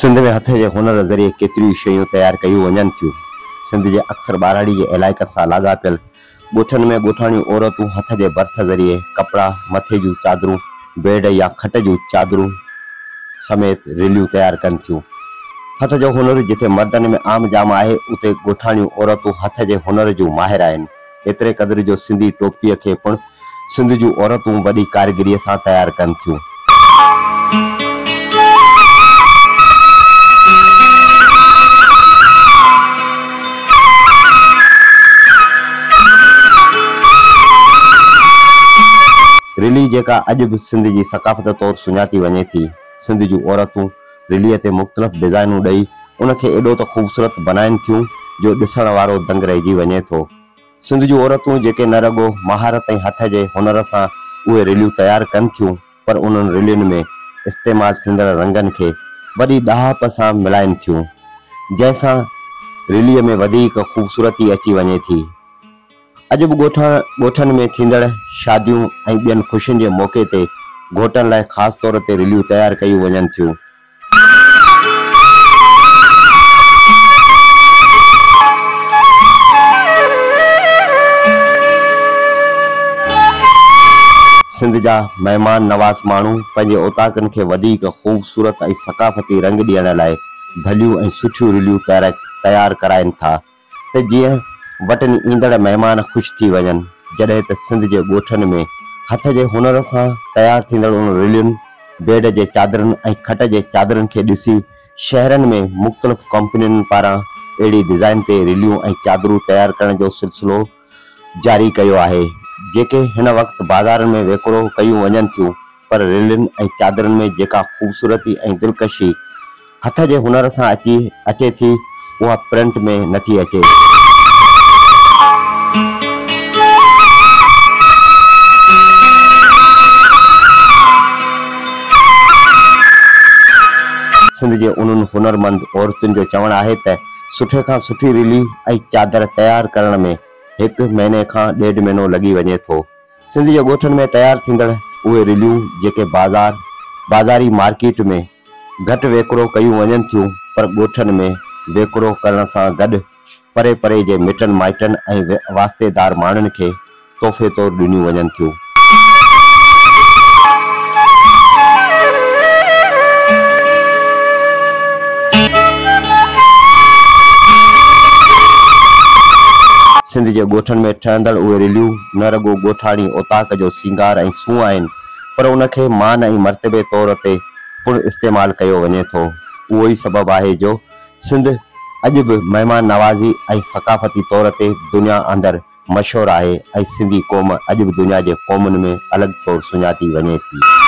सिंध में हथ जे हुनर ज़रिए केतिरियूं शयूं तैयार कयूं वञनि थियूं। सिंध जे अक्सर ॿाराड़ी जे इलाइक़नि सां लाॻापियल ॻोठनि में ॻोठाणियूं औरतूं हथ जे भर्थ ज़रिए कपड़ा, मथे जूं चादरूं, बेड या खट जूं चादरूं समेत रिलियूं तैयार कनि थियूं। हथ जो हुनर जिथे मर्दनि में आम जाम आहे, उते ॻोठाणियूं औरतूं हथ जे हुनर जूं माहिर आहिनि। एतिरे क़दुरु जो सिंधी टोपीअ खे पिणु सिंध जूं औरतूं वॾी कारीगरीअ सां तैयार कनि थियूं। रिली जेका अॼु बि सिंध जी सकाफ़त तौरु सुञाती वञे थी। सिंध जूं औरतूं रिलीअ ते मुख़्तलिफ़ डिज़ाइनूं ॾेई उनखे एॾो त ख़ूबसूरत बनाइनि थियूं जो ॾिसण वारो दंग रहिजी वञे थो। सिंध जूं औरतूं जेके न रुॻो महारत ऐं हथ जे हुनर सां उहे रिलियूं तैयार कनि थियूं, पर उन्हनि रिलियुनि में इस्तेमालु थींदड़ रंगनि खे वॾी ॾाहप सां मिलाइनि थियूं, जंहिंसां रिलीअ में वधीक ख़ूबसूरती अची वञे थी। अॼु बि ॻोठनि में थींदड़ शादियूं ऐं ॿियनि ख़ुशियुनि जे मौक़े ते घोटनि लाइ ख़ासि तौर ते रिलियूं तैयार कयूं वञनि थियूं। सिंध जा महिमान नवाज़ माण्हू पंहिंजे ओताकनि खे वधीक ख़ूबसूरत ऐं सकाफ़ती रंग ॾियण लाइ भलियूं ऐं सुठियूं रिलियूं तैयार कराइनि था त जीअं वटनि ईंदड़ महिमान ख़ुशि थी वञनि। जॾहिं त सिंध जे ॻोठनि में हथ जे हुनर सां तैयार थींदड़ उन रिलियुनि, बेड जे चादरनि ऐं खट जे चादरनि खे ॾिसी शहरनि में मुख़्तलिफ़ कंपनियुनि पारां अहिड़ी डिज़ाइन ते रिलियूं ऐं चादरूं तैयार करण जो सिलसिलो जारी कयो आहे, जेके हिन वक़्तु बाज़ारनि में विकिरो कयूं वञनि थियूं। पर रिलियुनि ऐं चादरनि में जेका ख़ूबसूरती ऐं दिलकशी हथ जे हुनर सां अचे थी, उहा प्रिंट में नथी अचे। सिंध जे उन्हनि हुनरमंद औरतुनि जो चवणु आहे त सुठे खां सुठी रिली ऐं चादर तैयार करण में 1 महीने खां 1.5 महीनो लॻी वञे थो। सिंध जे ॻोठनि में तैयार थींदड़ उहे रिलियूं जेके बाज़ारी मार्केट में घटि विकिरो कयूं वञनि थियूं, पर ॻोठनि में विकिरो करण सां गॾु परे परे जे मिटनि माइटनि ऐं वास्तेदार माण्हुनि खे तोहफ़े तौरु ॾिनियूं वञनि थियूं। सिंध जे ॻोठनि में ठहंदड़ उहे रिलियूं न रुॻो ॻोठाणी ओताक जो सींगार ऐं सूंहुं आहिनि, पर उनखे मान ऐं मर्तबे तौर ते पिणु इस्तेमालु कयो वञे थो। उहो ई सबबु आहे जो सिंध अॼु बि महिमान नवाज़ी ऐं सकाफ़ती तौर ते दुनिया अंदरि मशहूरु आहे ऐं सिंधी क़ौम अॼु बि दुनिया जे क़ौमुनि में अलॻि तौरु सुञाती वञे थी।